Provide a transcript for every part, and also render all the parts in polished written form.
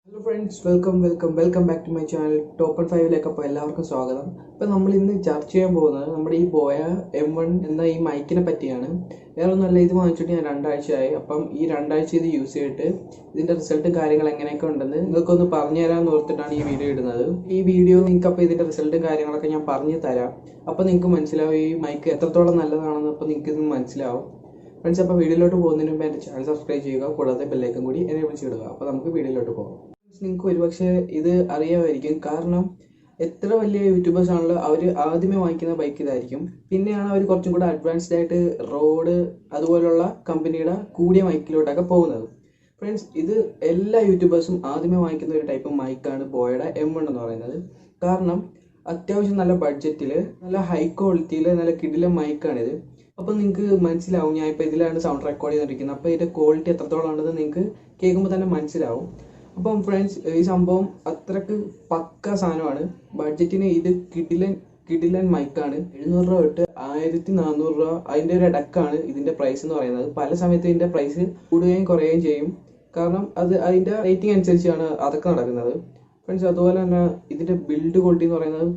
Hello friends, welcome back to my channel. Top 5 എല്ലാവർക്കും സ്വാഗതം. അപ്പോൾ നമ്മൾ ഇന്ന് ചർച്ച ചെയ്യാൻ പോകുന്നത് നമ്മുടെ ഈ ബോയ M1 എന്ന ഈ മൈക്കിനെ പറ്റിയാണ്. വേറെ ഒന്നുമല്ല, ഇത് വാങ്ങിച്ചിട്ട് ഞാൻ 2 ആഴ്ചയായി. അപ്പം ഈ 2 ആഴ്ച ഇത് യൂസ് ചെയ്തിട്ട് ഇതിന്റെ റിസൾട്ടും കാര്യങ്ങൾ എങ്ങനെയൊക്കെ ഉണ്ടെന്ന് നിങ്ങൾക്കൊന്ന് പറഞ്ഞു തരാമെന്ന് ഓർത്തിട്ടാണ് ഈ വീഡിയോ ഇടുന്നത്. ഈ വീഡിയോ നിങ്ങൾക്ക് അപ്പോൾ ഇതിന്റെ റിസൾട്ടും കാര്യങ്ങളൊക്കെ ഞാൻ പറഞ്ഞു തരാം. അപ്പോൾ നിങ്ങൾക്ക് മനസ്സിലാവും ഈ മൈക്ക് എത്രത്തോളം നല്ലതാണെന്ന്. അപ്പോൾ നിങ്ങൾക്ക് ഇത് മനസ്സിലാവും. ഫ്രണ്ട്സ്, അപ്പോൾ വീഡിയോയിലോട്ട് പോകുന്നതിന് മുമ്പ് എൻ്റെ ചാനൽ സബ്സ്ക്രൈബ് ചെയ്യുക, കൂടാതെ ബെല്ലൈക്കൻ കൂടി എന്നെ വിളിച്ചിടുക. അപ്പോൾ നമുക്ക് വീഡിയോയിലോട്ട് പോകാം. നിങ്ങൾക്ക് ഒരുപക്ഷെ ഇത് അറിയാമായിരിക്കും, കാരണം എത്ര വലിയ യൂട്യൂബേഴ്സ് ആണല്ലോ അവർ ആദ്യമേ വാങ്ങിക്കുന്ന ബൈക്ക് ഇതായിരിക്കും. പിന്നെയാണ് അവർ കുറച്ചും കൂടെ അഡ്വാൻസ്ഡ് ആയിട്ട് റോഡ് അതുപോലുള്ള കമ്പനിയുടെ കൂടിയ മൈക്കിലോട്ടൊക്കെ പോകുന്നത്. ഫ്രണ്ട്സ്, ഇത് എല്ലാ യൂട്യൂബേഴ്സും ആദ്യമേ വാങ്ങിക്കുന്ന ഒരു ടൈപ്പ് മൈക്കാണ് ബോയയുടെ M1 എന്ന് പറയുന്നത്. കാരണം അത്യാവശ്യം നല്ല ബഡ്ജറ്റിൽ നല്ല ഹൈ ക്വാളിറ്റിയിൽ നല്ല കിടിലൻ മൈക്കാണിത്. അപ്പം നിങ്ങൾക്ക് മനസ്സിലാവും, ഞാൻ ഇപ്പോൾ ഇതിലാണ് സൗണ്ട് റെക്കോർഡ് ചെയ്തിരിക്കുന്നത്. അപ്പോൾ ഇതിൻ്റെ ക്വാളിറ്റി എത്രത്തോളം ആണെന്ന് നിങ്ങൾക്ക് കേൾക്കുമ്പോൾ തന്നെ മനസ്സിലാവും. അപ്പം ഫ്രണ്ട്സ്, ഈ സംഭവം അത്രക്ക് പക്ക സാധനമാണ്. ബഡ്ജറ്റിന് ഇത് കിടിലൻ മൈക്കാണ്. 700 രൂപ തൊട്ട് 1400 രൂപ അതിൻ്റെ ഒരു ഇടക്കാണ് ഇതിൻ്റെ പ്രൈസ് എന്ന് പറയുന്നത്. പല സമയത്ത് ഇതിൻ്റെ പ്രൈസ് കൂടുകയും കുറയുകയും ചെയ്യും, കാരണം അത് അതിൻ്റെ റേറ്റിംഗ് അനുസരിച്ചാണ് അതൊക്കെ നടക്കുന്നത്. ഫ്രണ്ട്സ്, അതുപോലെ തന്നെ ഇതിൻ്റെ ബിൽഡ് ക്വാളിറ്റി എന്ന് പറയുന്നത്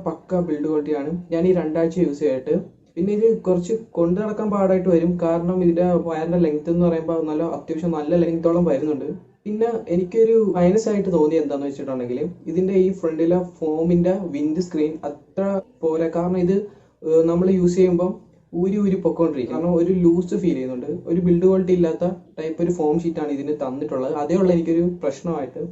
പക്ക ബിൽഡ് ക്വാളിറ്റിയാണ്. ഞാൻ ഈ 2 ആഴ്ച യൂസ് ചെയ്തിട്ട് പിന്നെ ഇത് കുറച്ച് കൊണ്ടു നടക്കാൻ പാടായിട്ട് വരും, കാരണം ഇതിൻ്റെ വയറിൻ്റെ ലെങ്ത് എന്ന് പറയുമ്പോൾ അത്യാവശ്യം നല്ല ലെങ്ത്തോളം വരുന്നുണ്ട്. പിന്നെ എനിക്കൊരു മൈനസ് ആയിട്ട് തോന്നിയത് എന്താണെന്ന് വെച്ചിട്ടുണ്ടെങ്കിൽ ഇതിൻ്റെ ഈ ഫ്രണ്ടിലെ ഫോമിൻ്റെ വിൻഡ് സ്ക്രീൻ അത്ര പോരാ. കാരണം ഇത് നമ്മൾ യൂസ് ചെയ്യുമ്പം ഊരി പൊക്കോണ്ടിരിക്കും, കാരണം ഒരു ലൂസ് ഫീൽ ചെയ്യുന്നുണ്ട്. ഒരു ബിൽഡ് ക്വാളിറ്റി ഇല്ലാത്ത ടൈപ്പ് ഒരു ഫോം ഷീറ്റാണ് ഇതിന് തന്നിട്ടുള്ളത്. അതേ ഉള്ള എനിക്കൊരു പ്രശ്നമായിട്ട്.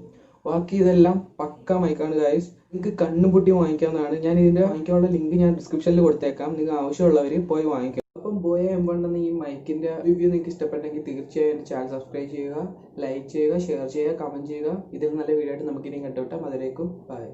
ബാക്കി ഇതെല്ലാം പക്ക മൈക്കാണ് ഗൈസ്. നിങ്ങൾക്ക് കണ്ണും പൊട്ടി വാങ്ങിക്കാവുന്നതാണ്. ഞാൻ ഇതിൻ്റെ വാങ്ങിക്കാനുള്ള ലിങ്ക് ഞാൻ ഡിസ്ക്രിപ്ഷനിൽ കൊടുത്തേക്കാം, നിങ്ങൾ ആവശ്യമുള്ളവർ പോയി വാങ്ങിക്കാം. അപ്പം ബോയ M1 എന്ന ഈ മൈക്കിൻ്റെ റിവ്യൂ നിങ്ങൾക്ക് ഇഷ്ടപ്പെട്ടെങ്കിൽ തീർച്ചയായും എൻ്റെ ചാനൽ സബ്സ്ക്രൈബ് ചെയ്യുക, ലൈക്ക് ചെയ്യുക, ഷെയർ ചെയ്യുക, കമൻറ്റ് ചെയ്യുക. ഇതിൽ നല്ല വീഡിയോ ആയിട്ട് നമുക്കിനിയും കണ്ടുവിട്ടാം. അതിലേക്കും ബൈ.